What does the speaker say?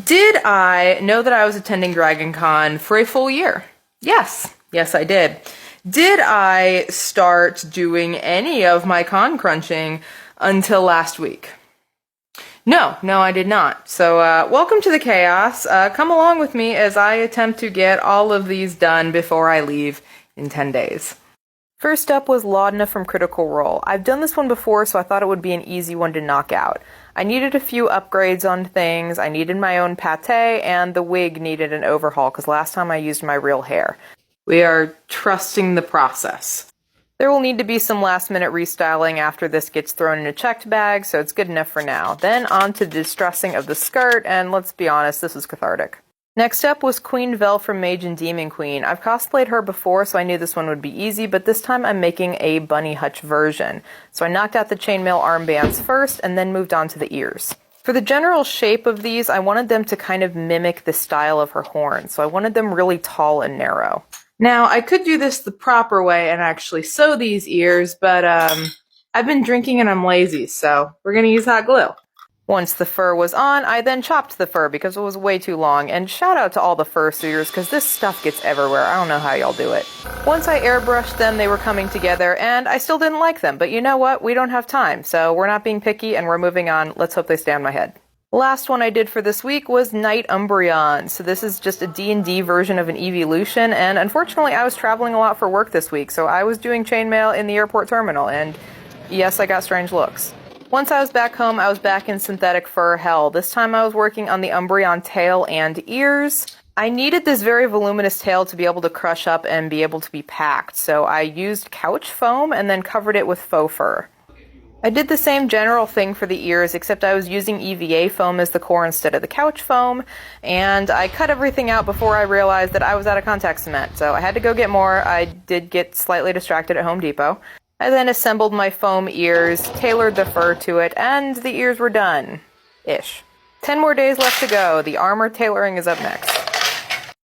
Did I know that I was attending Dragon Con for a full year? Yes. Yes, I did. Did I start doing any of my con crunching until last week? No, I did not. So, welcome to the chaos. Come along with me as I attempt to get all of these done before I leave in 10 days. First up was Laudna from Critical Role. I've done this one before, so I thought it would be an easy one to knock out. I needed a few upgrades on things, I needed my own pate, and the wig needed an overhaul, because last time I used my real hair. We are trusting the process. There will need to be some last-minute restyling after this gets thrown in a checked bag, so it's good enough for now. Then on to the distressing of the skirt, and let's be honest, this is cathartic. Next up was Queen Vel from Mage and Demon Queen. I've cosplayed her before, so I knew this one would be easy, but this time I'm making a bunny hutch version. So I knocked out the chainmail armbands first, and then moved on to the ears. For the general shape of these, I wanted them to kind of mimic the style of her horns, so I wanted them really tall and narrow. Now, I could do this the proper way and actually sew these ears, but I've been drinking and I'm lazy, so we're gonna use hot glue. Once the fur was on, I then chopped the fur because it was way too long, and shout out to all the fursuiters because this stuff gets everywhere. I don't know how y'all do it. Once I airbrushed them, they were coming together, and I still didn't like them, but you know what? We don't have time, so we're not being picky and we're moving on. Let's hope they stay on my head. Last one I did for this week was Knight Umbreon. So this is just a D&D version of an evolution, and unfortunately I was traveling a lot for work this week, so I was doing chainmail in the airport terminal, and yes, I got strange looks. Once I was back home, I was back in synthetic fur hell. This time I was working on the Umbreon tail and ears. I needed this very voluminous tail to be able to crush up and be able to be packed, so I used couch foam and then covered it with faux fur. I did the same general thing for the ears, except I was using EVA foam as the core instead of the couch foam, and I cut everything out before I realized that I was out of contact cement, so I had to go get more. I did get slightly distracted at Home Depot. I then assembled my foam ears, tailored the fur to it, and the ears were done. Ish. 10 more days left to go. The armor tailoring is up next.